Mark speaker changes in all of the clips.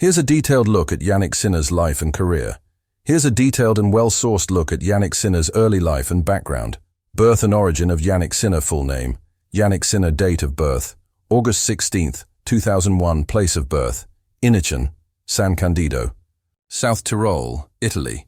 Speaker 1: Here's a detailed look at Jannik Sinner's life and career. Here's a detailed and well-sourced look at Jannik Sinner's early life and background. Birth and origin of Jannik Sinner. Full name: Jannik Sinner. Date of birth: August 16, 2001. Place of birth: Innichen, San Candido, South Tyrol, Italy.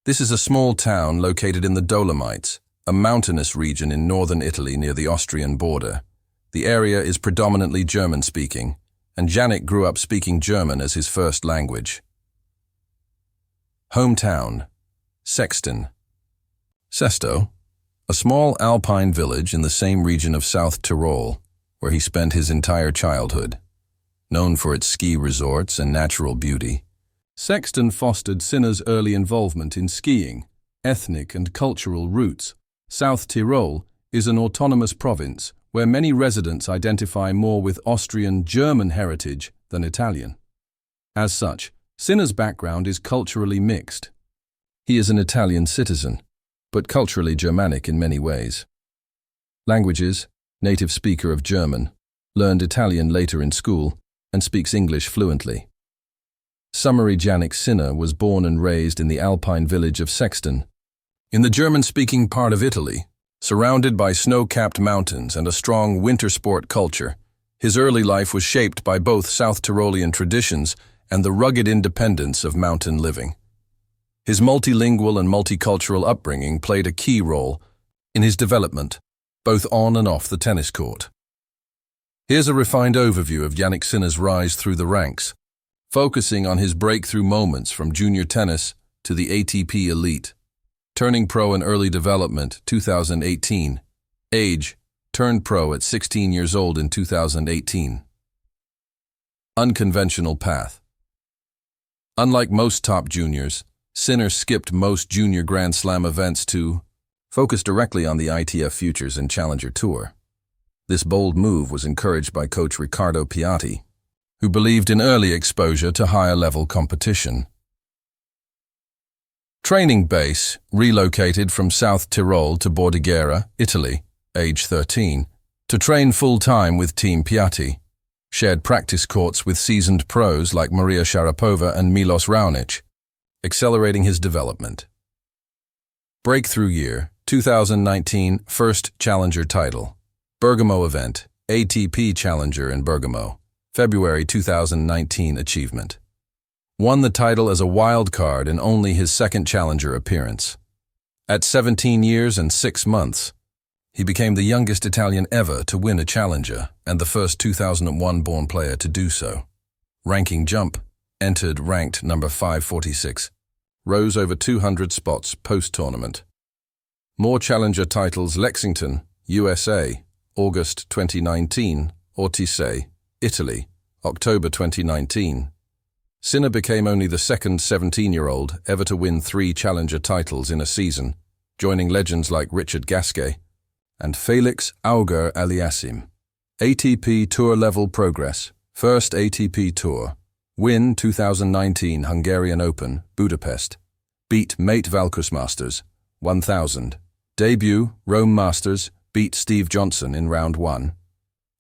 Speaker 1: This is a small town located in the Dolomites, a mountainous region in northern Italy near the Austrian border. The area is predominantly German-speaking, and Jannik grew up speaking German as his first language. Hometown: Sexton. Sesto, a small alpine village in the same region of South Tyrol, where he spent his entire childhood. Known for its ski resorts and natural beauty, Sexton fostered Sinner's early involvement in skiing. Ethnic and cultural roots: South Tyrol is an autonomous province where many residents identify more with Austrian-German heritage than Italian. As such, Sinner's background is culturally mixed. He is an Italian citizen, but culturally Germanic in many ways. Languages: native speaker of German, learned Italian later in school, and speaks English fluently. Summary: Jannik Sinner was born and raised in the alpine village of Sexton, in the German-speaking part of Italy, surrounded by snow-capped mountains and a strong winter sport culture. His early life was shaped by both South Tyrolean traditions and the rugged independence of mountain living. His multilingual and multicultural upbringing played a key role in his development, both on and off the tennis court. Here's a refined overview of Jannik Sinner's rise through the ranks, focusing on his breakthrough moments from junior tennis to the ATP elite. Turning pro in early development, 2018. Age: turned pro at 16 years old in 2018. Unconventional path: unlike most top juniors, Sinner skipped most junior Grand Slam events to focus directly on the ITF Futures and Challenger Tour. This bold move was encouraged by coach Riccardo Piatti, who believed in early exposure to higher-level competition. Training base: relocated from South Tyrol to Bordighera, Italy, age 13, to train full-time with Team Piatti. Shared practice courts with seasoned pros like Maria Sharapova and Milos Raonic, accelerating his development. Breakthrough year: 2019, first Challenger title. Bergamo event, ATP Challenger in Bergamo, February 2019 achievement. Won the title as a wild card in only his second Challenger appearance. At 17 years and 6 months, he became the youngest Italian ever to win a Challenger and the first 2001-born player to do so. Ranking jump: entered ranked number 546. Rose over 200 spots post-tournament. More Challenger titles: Lexington, USA, August 2019, Ortisei, Italy, October 2019. Sinner became only the second 17-year-old ever to win 3 Challenger titles in a season, joining legends like Richard Gasquet and Felix Auger-Aliassime. ATP Tour level progress: first ATP Tour. Win: 2019 Hungarian Open, Budapest. Beat Mate Valkus Masters, 1000. Debut, Rome Masters, beat Steve Johnson in round 1.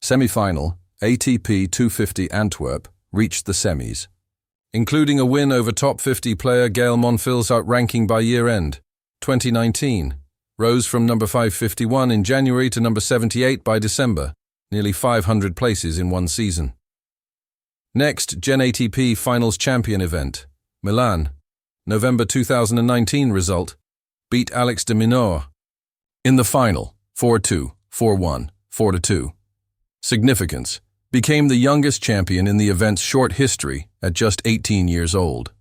Speaker 1: Semi-final, ATP 250 Antwerp, reached the semis, including a win over top 50 player Gael Monfils, outranking by year-end. 2019, rose from number 551 in January to number 78 by December, nearly 500 places in one season. Next, Gen ATP Finals Champion event, Milan, November 2019 result, beat Alex de Minaur in the final, 4-2, 4-1, 4-2. Significance: became the youngest champion in the event's short history at just 18 years old.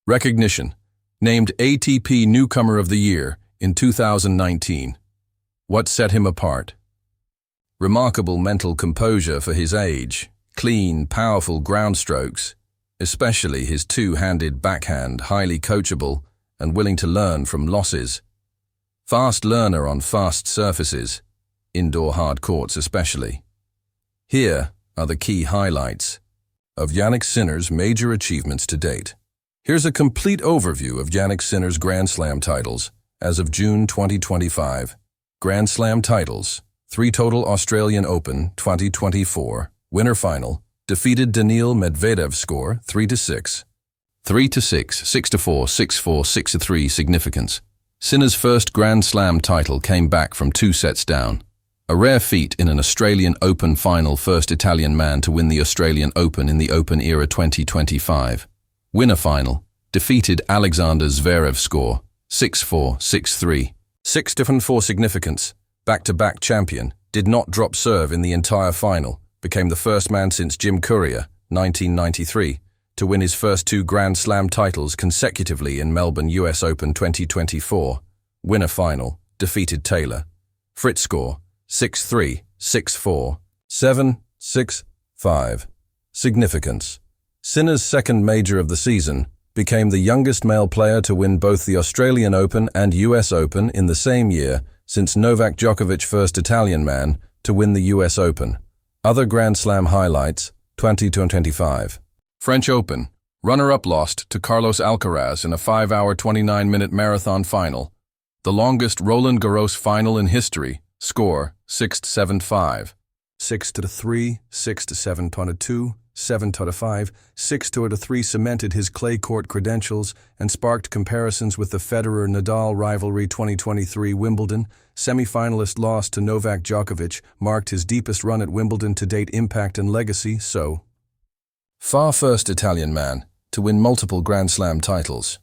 Speaker 1: Recognition: named ATP Newcomer of the Year in 2019. What set him apart? Remarkable mental composure for his age, clean, powerful ground strokes, especially his two-handed backhand, highly coachable and willing to learn from losses. Fast learner on fast surfaces, indoor hard courts especially. Here are the key highlights of Jannik Sinner's major achievements to date. Here's a complete overview of Jannik Sinner's Grand Slam titles as of June 2025. Grand Slam titles: 3 total: Australian Open 2024, winner final, defeated Daniil Medvedev score 3-6. 3-6, 6-4, 6-4, 6-3 significance. Sinner's first Grand Slam title came back from 2 sets down. A rare feat in an Australian Open final, first Italian man to win the Australian Open in the Open era 2025. Winner final, defeated Alexander Zverev score 6-4, 6-3. 6-4 significance. Back-to-back champion, did not drop serve in the entire final, became the first man since Jim Courier, 1993, to win his first 2 Grand Slam titles consecutively in Melbourne US Open 2024. Winner final, defeated Taylor. Fritz score 6-3, 6-4, 7-6, 5. Significance. Sinner's second major of the season, became the youngest male player to win both the Australian Open and US Open in the same year since Novak Djokovic, first Italian man to win the US Open. Other Grand Slam highlights, 2025. French Open. Runner-up lost to Carlos Alcaraz in a 5-hour 29-minute marathon final. The longest Roland Garros final in history. Score 6-7-5. 6-3, 6-7-2, 7-5, 6-3 cemented his clay court credentials and sparked comparisons with the Federer-Nadal rivalry. 2023 Wimbledon semi-finalist loss to Novak Djokovic marked his deepest run at Wimbledon to date. Impact and legacy. So far, first Italian man to win multiple Grand Slam titles.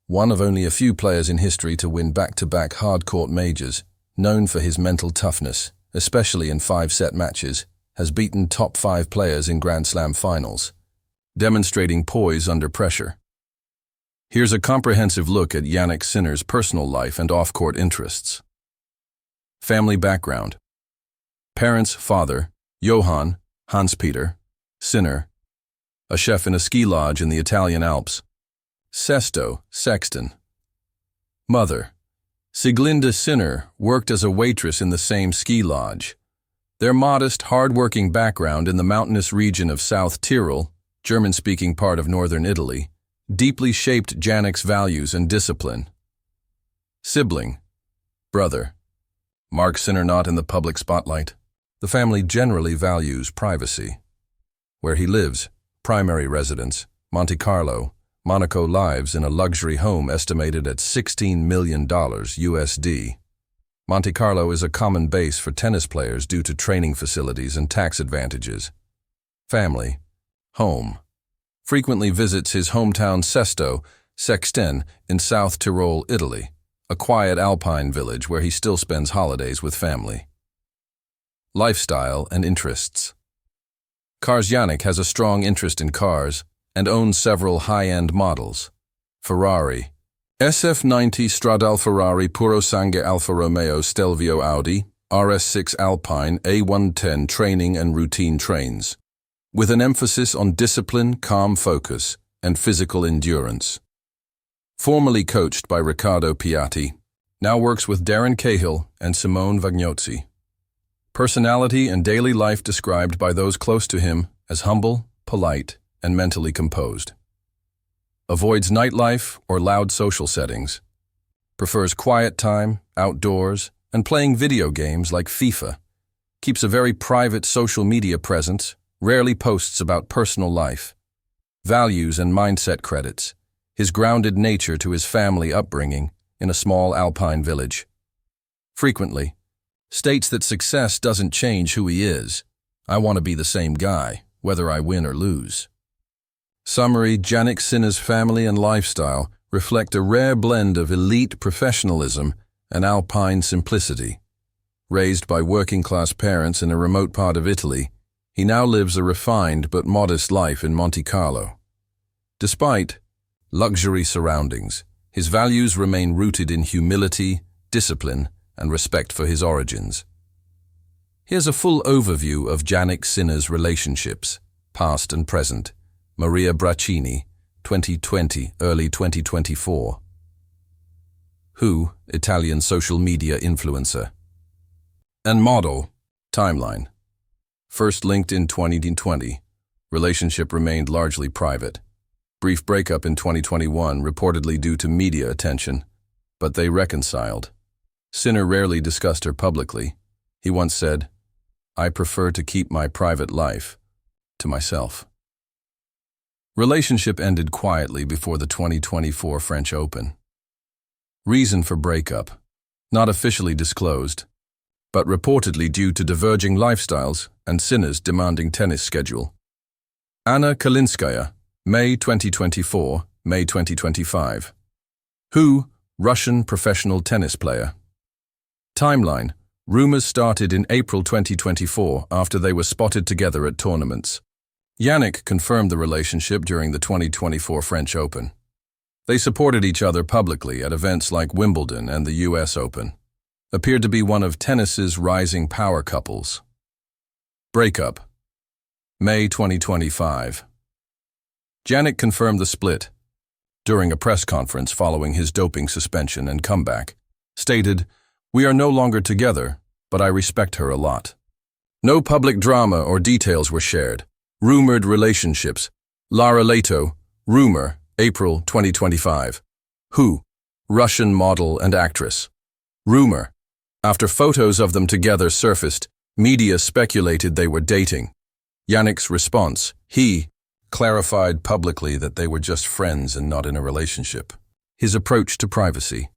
Speaker 1: One of only a few players in history to win back-to-back hard-court majors, known for his mental toughness, especially in 5-set matches, has beaten top 5 players in Grand Slam finals, demonstrating poise under pressure. Here's a comprehensive look at Jannik Sinner's personal life and off-court interests. Family background. Parents: father, Johann, Hans-Peter, Sinner, a chef in a ski lodge in the Italian Alps. Sesto, sexton. Mother: Sieglinde Sinner, worked as a waitress in the same ski lodge. Their modest, hard-working background in the mountainous region of South Tyrol, German-speaking part of northern Italy, deeply shaped Jannik's values and discipline. Sibling: brother. Mark Sinner not in the public spotlight. The family generally values privacy. Where he lives, primary residence, Monte Carlo, Monaco, lives in a luxury home estimated at $16 million USD. Monte Carlo is a common base for tennis players due to training facilities and tax advantages. Family. Home. Frequently visits his hometown Sesto, Sexten, in South Tyrol, Italy, a quiet alpine village where he still spends holidays with family. Lifestyle and interests. Cars. Jannik has a strong interest in cars and owns several high-end models. Ferrari. SF90 Stradale, Ferrari Purosangue, Alfa Romeo Stelvio, Audi, RS6 Alpine, A110 training and routine trains, with an emphasis on discipline, calm focus, and physical endurance. Formerly coached by Riccardo Piatti, now works with Darren Cahill and Simone Vagnozzi. Personality and daily life described by those close to him as humble, polite, and mentally composed. Avoids nightlife or loud social settings. Prefers quiet time, outdoors, and playing video games like FIFA. Keeps a very private social media presence, rarely posts about personal life. Values and mindset credits his grounded nature to his family upbringing in a small alpine village. Frequently states that success doesn't change who he is. I want to be the same guy, whether I win or lose. Summary: Jannik Sinner's family and lifestyle reflect a rare blend of elite professionalism and alpine simplicity. Raised by working-class parents in a remote part of Italy, he now lives a refined but modest life in Monte Carlo. Despite luxury surroundings, his values remain rooted in humility, discipline, and respect for his origins. Here's a full overview of Jannik Sinner's relationships, past and present. Maria Braccini, 2020, early 2024. Who, Italian social media influencer and model. Timeline. First linked in 2020. Relationship remained largely private. Brief breakup in 2021, reportedly due to media attention, but they reconciled. Sinner rarely discussed her publicly. He once said, "I prefer to keep my private life." to myself. Relationship ended quietly before the 2024 French Open. Reason for breakup: not officially disclosed, but reportedly due to diverging lifestyles and Sinner's demanding tennis schedule. Anna Kalinskaya, May 2024, May 2025. Who? Russian professional tennis player. Timeline: rumors started in April 2024 after they were spotted together at tournaments. Jannik confirmed the relationship during the 2024 French Open. They supported each other publicly at events like Wimbledon and the US Open. Appeared to be one of tennis's rising power couples. Breakup: May 2025. Jannik confirmed the split during a press conference following his doping suspension and comeback. Stated, "We are no longer together, but I respect her a lot." No public drama or details were shared. Rumored relationships. Lara Leto, rumor, April 2025. Who? Russian model and actress. Rumor. After photos of them together surfaced, media speculated they were dating. Jannik's response: he clarified publicly that they were just friends and not in a relationship. His approach to privacy.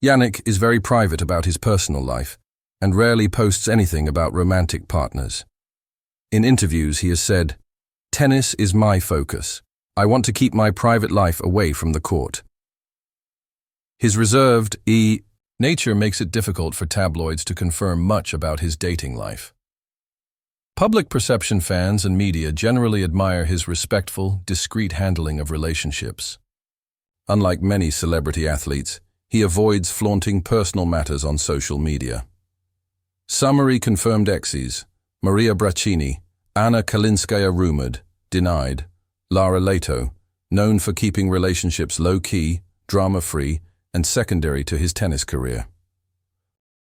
Speaker 1: Jannik is very private about his personal life and rarely posts anything about romantic partners. In interviews, he has said, "Tennis is my focus. I want to keep my private life away from the court." His reserved nature makes it difficult for tabloids to confirm much about his dating life. Public perception: fans and media generally admire his respectful, discreet handling of relationships. Unlike many celebrity athletes, he avoids flaunting personal matters on social media. Summary: confirmed exes: Maria Braccini, Anna Kalinskaya rumored, denied, Lara Leto, known for keeping relationships low-key, drama-free, and secondary to his tennis career.